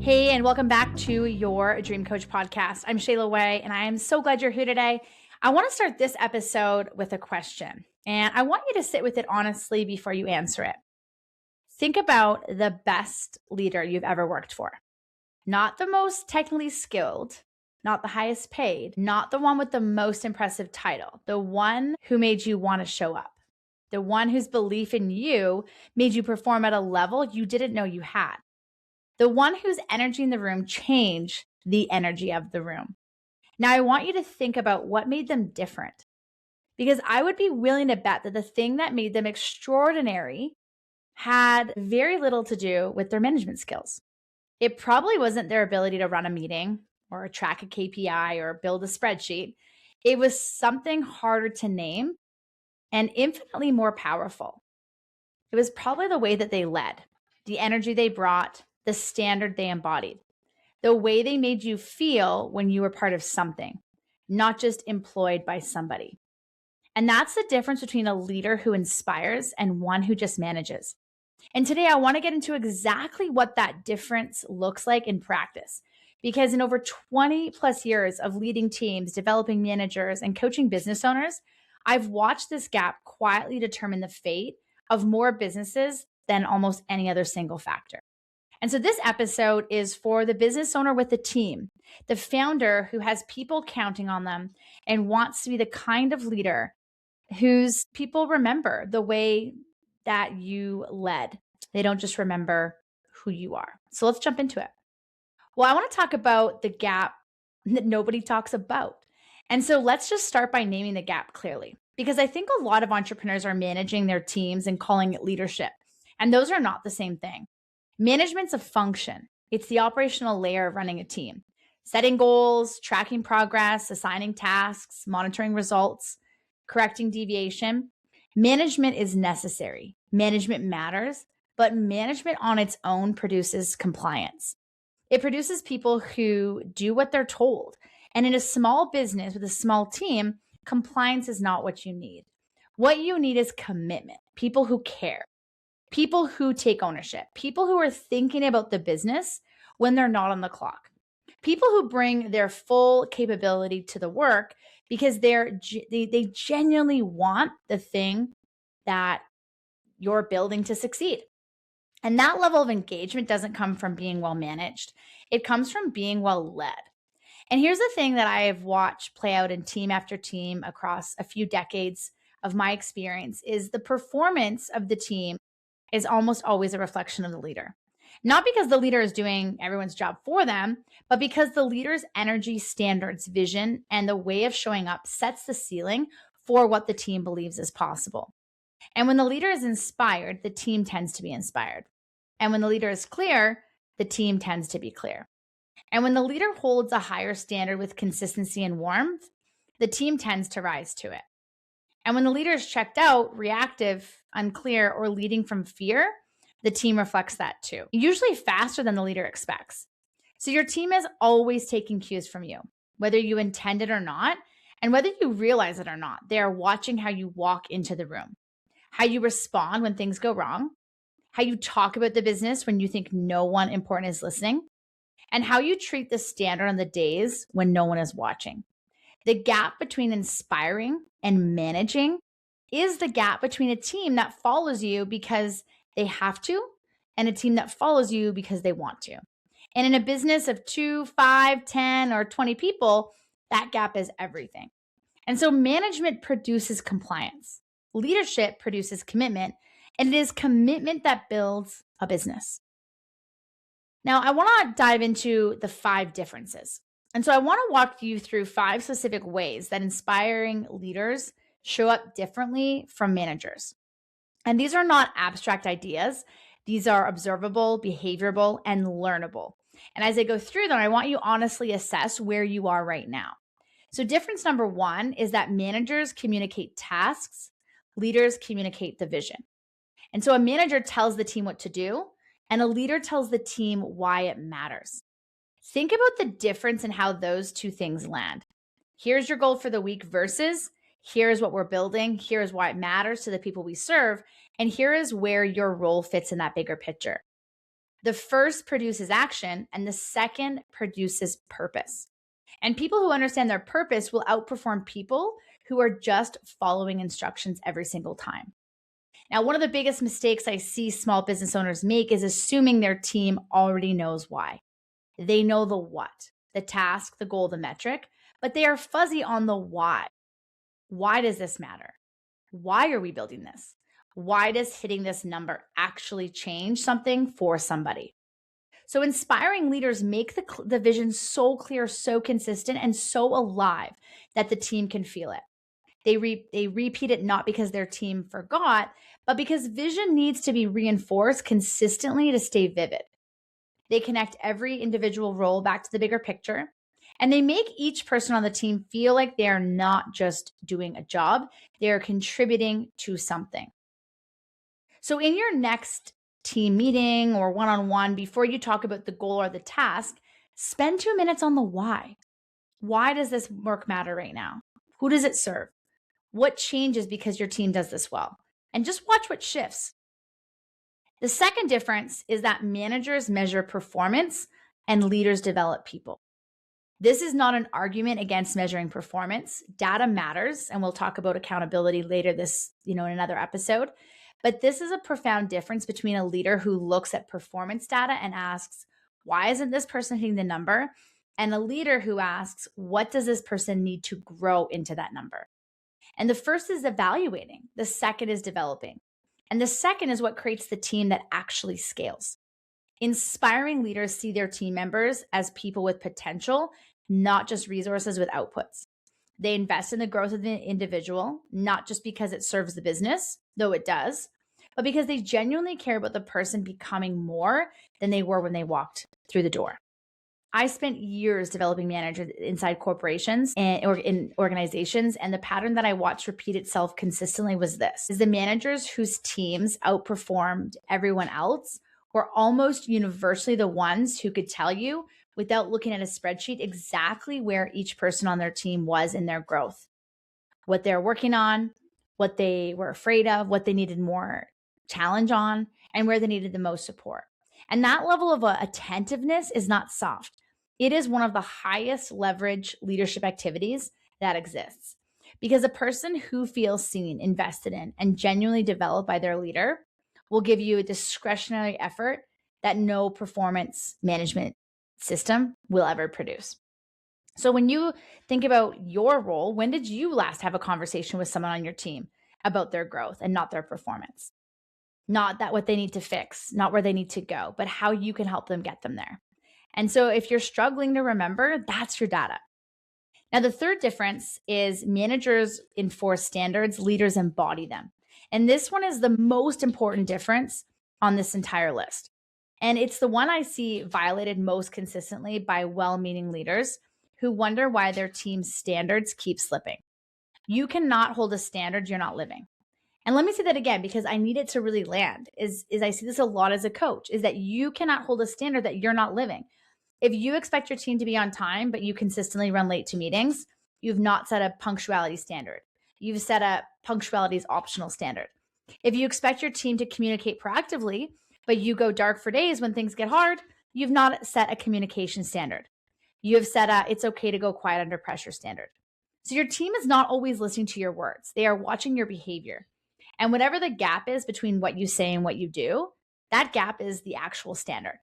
Hey, and welcome back to your Dream Coach podcast. I'm Shayla Way, and I am so glad you're here today. I want to start this episode with a question, and I want you to sit with it honestly before you answer it. Think about the best leader you've ever worked for. Not the most technically skilled, not the highest paid, not the one with the most impressive title, the one who made you want to show up, the one whose belief in you made you perform at a level you didn't know you had. The one whose energy in the room changed the energy of the room. Now, I want you to think about what made them different, because I would be willing to bet that the thing that made them extraordinary had very little to do with their management skills. It probably wasn't their ability to run a meeting or track a KPI or build a spreadsheet. It was something harder to name and infinitely more powerful. It was probably the way that they led, the energy they brought, the standard they embodied, the way they made you feel when you were part of something, not just employed by somebody. And that's the difference between a leader who inspires and one who just manages. And today I want to get into exactly what that difference looks like in practice. Because in over 20 plus years of leading teams, developing managers, and coaching business owners, I've watched this gap quietly determine the fate of more businesses than almost any other single factor. And so this episode is for the business owner with a team, the founder who has people counting on them and wants to be the kind of leader whose people remember the way that you led. They don't just remember who you are. So let's jump into it. Well, I want to talk about the gap that nobody talks about. And so let's just start by naming the gap clearly, because I think a lot of entrepreneurs are managing their teams and calling it leadership. And those are not the same thing. Management's a function. It's the operational layer of running a team. Setting goals, tracking progress, assigning tasks, monitoring results, correcting deviation. Management is necessary. Management matters, but management on its own produces compliance. It produces people who do what they're told. And in a small business with a small team, compliance is not what you need. What you need is commitment, people who care. People who take ownership, people who are thinking about the business when they're not on the clock, people who bring their full capability to the work because they genuinely want the thing that you're building to succeed. And that level of engagement doesn't come from being well managed. It comes from being well led. And here's the thing that I have watched play out in team after team across a few decades of my experience is the performance of the team is almost always a reflection of the leader. Not because the leader is doing everyone's job for them, but because the leader's energy, standards, vision, and the way of showing up sets the ceiling for what the team believes is possible. And when the leader is inspired, the team tends to be inspired. And when the leader is clear, the team tends to be clear. And when the leader holds a higher standard with consistency and warmth, the team tends to rise to it. And when the leader is checked out, reactive, unclear, or leading from fear, the team reflects that too, usually faster than the leader expects. So your team is always taking cues from you, whether you intend it or not, and whether you realize it or not. They are watching how you walk into the room, how you respond when things go wrong, how you talk about the business when you think no one important is listening, and how you treat the standard on the days when no one is watching. The gap between inspiring and managing is the gap between a team that follows you because they have to and a team that follows you because they want to. And in a business of 2, 5, 10, or 20 people, that gap is everything. And so management produces compliance. Leadership produces commitment, and it is commitment that builds a business. Now, I want to dive into the 5 differences. And so I want to walk you through 5 specific ways that inspiring leaders show up differently from managers. And these are not abstract ideas. These are observable, behaviorable, and learnable. And as I go through them, I want you to honestly assess where you are right now. So difference number 1 is that managers communicate tasks, leaders communicate the vision. And so a manager tells the team what to do, and a leader tells the team why it matters. Think about the difference in how those 2 things land. Here's your goal for the week versus here's what we're building, here's why it matters to the people we serve, and here is where your role fits in that bigger picture. The first produces action, and the second produces purpose. And people who understand their purpose will outperform people who are just following instructions every single time. Now, one of the biggest mistakes I see small business owners make is assuming their team already knows why. They know the what, the task, the goal, the metric, but they are fuzzy on the why. Why does this matter? Why are we building this? Why does hitting this number actually change something for somebody? So inspiring leaders make the vision so clear, so consistent, and so alive that the team can feel it. They repeat it not because their team forgot, but because vision needs to be reinforced consistently to stay vivid. They connect every individual role back to the bigger picture, and they make each person on the team feel like they are not just doing a job, they are contributing to something. So in your next team meeting or one-on-one, before you talk about the goal or the task, spend 2 minutes on the why. Why does this work matter right now? Who does it serve? What changes because your team does this well? And just watch what shifts. The second difference is that managers measure performance and leaders develop people. This is not an argument against measuring performance. Data matters, and we'll talk about accountability later in another episode. But this is a profound difference between a leader who looks at performance data and asks, why isn't this person hitting the number? And a leader who asks, what does this person need to grow into that number? And the first is evaluating. The second is developing. And the second is what creates the team that actually scales. Inspiring leaders see their team members as people with potential, not just resources with outputs. They invest in the growth of the individual, not just because it serves the business, though it does, but because they genuinely care about the person becoming more than they were when they walked through the door. I spent years developing managers inside corporations or in organizations, and the pattern that I watched repeat itself consistently was this: is the managers whose teams outperformed everyone else were almost universally the ones who could tell you, without looking at a spreadsheet, exactly where each person on their team was in their growth, what they're working on, what they were afraid of, what they needed more challenge on, and where they needed the most support. And that level of attentiveness is not soft. It is one of the highest leverage leadership activities that exists, because a person who feels seen, invested in, and genuinely developed by their leader will give you a discretionary effort that no performance management system will ever produce. So when you think about your role, when did you last have a conversation with someone on your team about their growth and not their performance? Not that what they need to fix, not where they need to go, but how you can help them get them there. And so if you're struggling to remember, that's your data. Now, the third difference is managers enforce standards, leaders embody them. And this one is the most important difference on this entire list. And it's the one I see violated most consistently by well-meaning leaders who wonder why their team's standards keep slipping. You cannot hold a standard you're not living. And let me say that again, because I need it to really land, is I see this a lot as a coach, is that you cannot hold a standard that you're not living. If you expect your team to be on time, but you consistently run late to meetings, you've not set a punctuality standard. You've set a punctuality is optional standard. If you expect your team to communicate proactively, but you go dark for days when things get hard, you've not set a communication standard. You have set a it's okay to go quiet under pressure standard. So your team is not always listening to your words. They are watching your behavior. And whatever the gap is between what you say and what you do, that gap is the actual standard.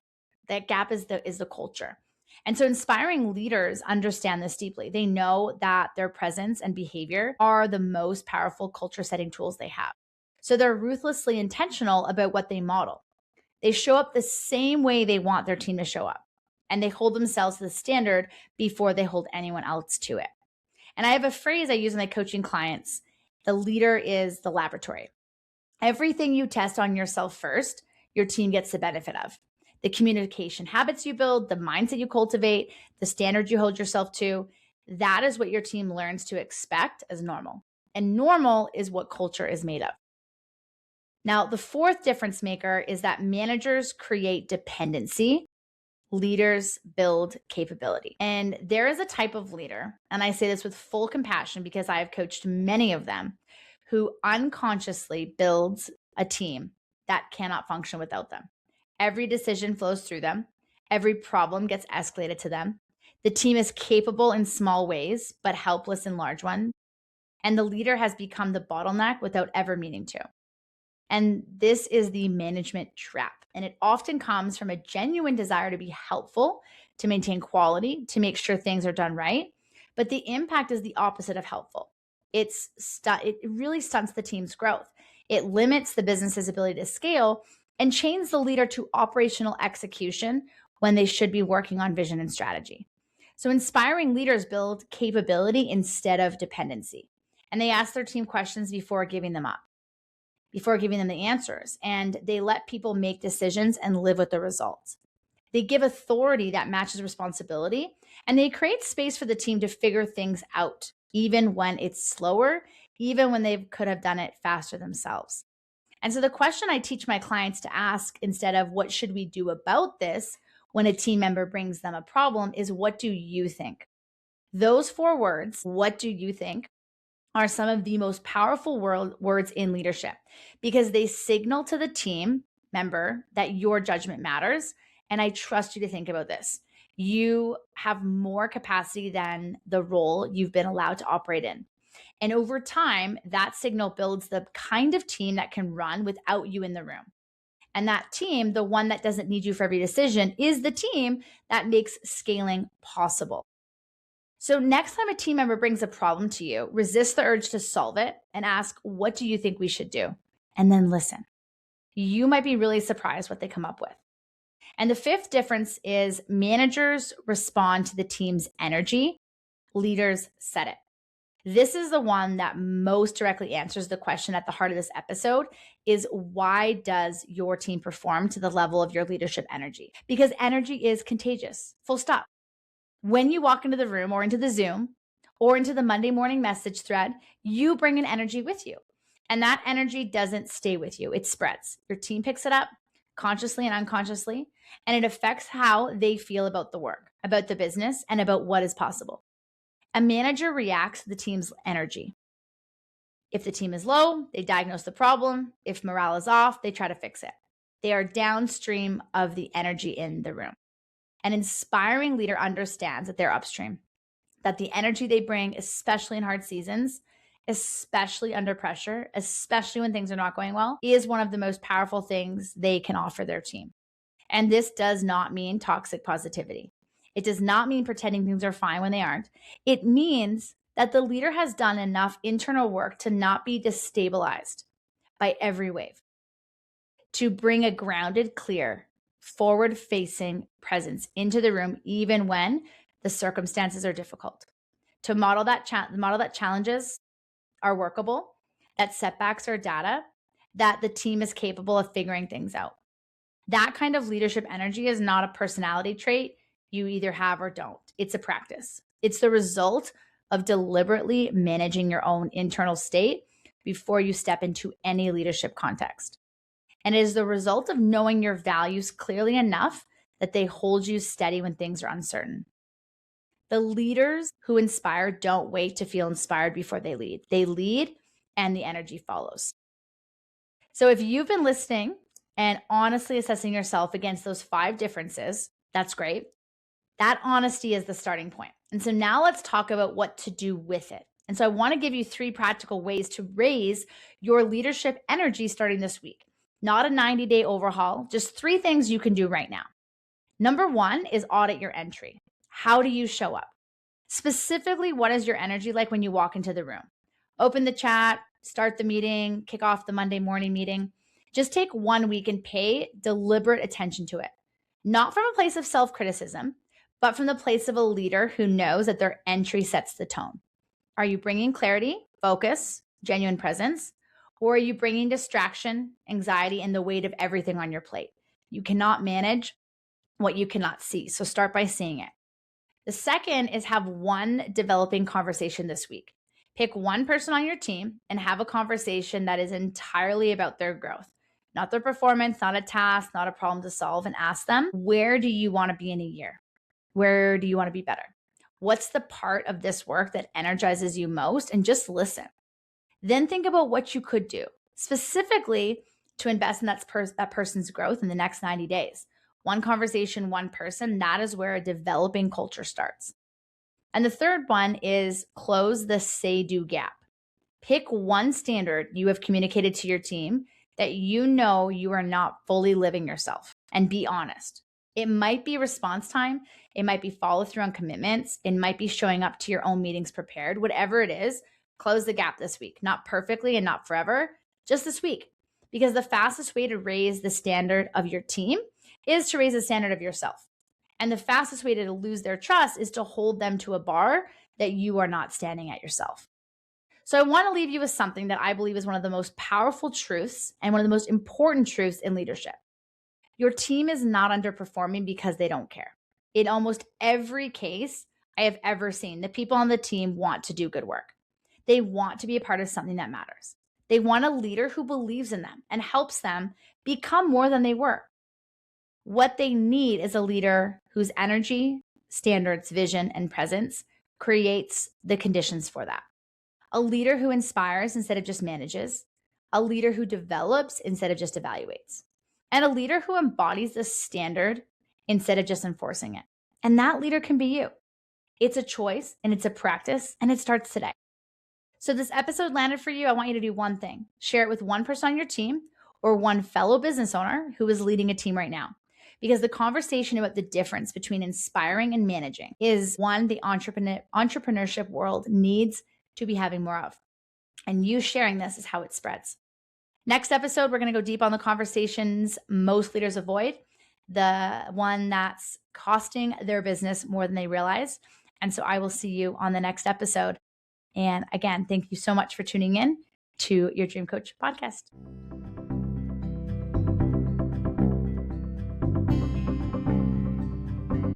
That gap is the culture. And so inspiring leaders understand this deeply. They know that their presence and behavior are the most powerful culture setting tools they have. So they're ruthlessly intentional about what they model. They show up the same way they want their team to show up. And they hold themselves to the standard before they hold anyone else to it. And I have a phrase I use in my coaching clients: the leader is the laboratory. Everything you test on yourself first, your team gets the benefit of. The communication habits you build, the mindset you cultivate, the standards you hold yourself to, that is what your team learns to expect as normal. And normal is what culture is made of. Now, the fourth difference maker is that managers create dependency, leaders build capability. And there is a type of leader, and I say this with full compassion because I have coached many of them, who unconsciously builds a team that cannot function without them. Every decision flows through them. Every problem gets escalated to them. The team is capable in small ways, but helpless in large ones. And the leader has become the bottleneck without ever meaning to. And this is the management trap. And it often comes from a genuine desire to be helpful, to maintain quality, to make sure things are done right. But the impact is the opposite of helpful. It really stunts the team's growth. It limits the business's ability to scale and chains the leader to operational execution when they should be working on vision and strategy. So inspiring leaders build capability instead of dependency. And they ask their team questions before giving them the answers. And they let people make decisions and live with the results. They give authority that matches responsibility, and they create space for the team to figure things out, even when it's slower, even when they could have done it faster themselves. And so the question I teach my clients to ask instead of what should we do about this when a team member brings them a problem is, what do you think? Those 4 words, what do you think, are some of the most powerful words in leadership, because they signal to the team member that your judgment matters. And I trust you to think about this. You have more capacity than the role you've been allowed to operate in. And over time, that signal builds the kind of team that can run without you in the room. And that team, the one that doesn't need you for every decision, is the team that makes scaling possible. So next time a team member brings a problem to you, resist the urge to solve it and ask, what do you think we should do? And then listen. You might be really surprised what they come up with. And the 5th difference is managers respond to the team's energy. Leaders set it. This is the one that most directly answers the question at the heart of this episode, is why does your team perform to the level of your leadership energy? Because energy is contagious, full stop. When you walk into the room or into the Zoom or into the Monday morning message thread, you bring an energy with you. And that energy doesn't stay with you. It spreads. Your team picks it up consciously and unconsciously, and it affects how they feel about the work, about the business, and about what is possible. A manager reacts to the team's energy. If the team is low, they diagnose the problem. If morale is off, they try to fix it. They are downstream of the energy in the room. An inspiring leader understands that they're upstream, that the energy they bring, especially in hard seasons, especially under pressure, especially when things are not going well, is one of the most powerful things they can offer their team. And this does not mean toxic positivity. It does not mean pretending things are fine when they aren't. It means that the leader has done enough internal work to not be destabilized by every wave, to bring a grounded, clear, forward-facing presence into the room, even when the circumstances are difficult, to model that challenges are workable, that setbacks are data, that the team is capable of figuring things out. That kind of leadership energy is not a personality trait you either have or don't. It's a practice. It's the result of deliberately managing your own internal state before you step into any leadership context. And it is the result of knowing your values clearly enough that they hold you steady when things are uncertain. The leaders who inspire don't wait to feel inspired before they lead. They lead and the energy follows. So if you've been listening and honestly assessing yourself against those 5 differences, that's great. That honesty is the starting point. And so now let's talk about what to do with it. And so I want to give you 3 practical ways to raise your leadership energy starting this week. Not a 90-day overhaul, just 3 things you can do right now. Number 1 is audit your entry. How do you show up? Specifically, what is your energy like when you walk into the room? Open the chat, start the meeting, kick off the Monday morning meeting. Just take 1 week and pay deliberate attention to it. Not from a place of self-criticism, but from the place of a leader who knows that their entry sets the tone. Are you bringing clarity, focus, genuine presence? Or are you bringing distraction, anxiety, and the weight of everything on your plate? You cannot manage what you cannot see. So start by seeing it. The second is have one developing conversation this week. Pick one person on your team and have a conversation that is entirely about their growth, not their performance, not a task, not a problem to solve, and ask them, where do you want to be in a year? Where do you want to be better? What's the part of this work that energizes you most? And just listen. Then think about what you could do. Specifically, to invest in that person's growth in the next 90 days. One conversation, one person, that is where a developing culture starts. And the third one is close the say-do gap. Pick one standard you have communicated to your team that you know you are not fully living yourself, and be honest. It might be response time. It might be follow through on commitments. It might be showing up to your own meetings prepared. Whatever it is, close the gap this week. Not perfectly and not forever, just this week. Because the fastest way to raise the standard of your team is to raise the standard of yourself. And the fastest way to lose their trust is to hold them to a bar that you are not standing at yourself. So I want to leave you with something that I believe is one of the most powerful truths and one of the most important truths in leadership. Your team is not underperforming because they don't care. In almost every case I have ever seen, the people on the team want to do good work. They want to be a part of something that matters. They want a leader who believes in them and helps them become more than they were. What they need is a leader whose energy, standards, vision, and presence creates the conditions for that. A leader who inspires instead of just manages. A leader who develops instead of just evaluates. And a leader who embodies the standard instead of just enforcing it. And that leader can be you. It's a choice and it's a practice, and it starts today. So this episode landed for you. I want you to do one thing. Share it with one person on your team or one fellow business owner who is leading a team right now. Because the conversation about the difference between inspiring and managing is one the entrepreneurship world needs to be having more of. And you sharing this is how it spreads. Next episode, we're going to go deep on the conversations most leaders avoid, the one that's costing their business more than they realize. And so I will see you on the next episode. And again, thank you so much for tuning in to your Dream Coach podcast.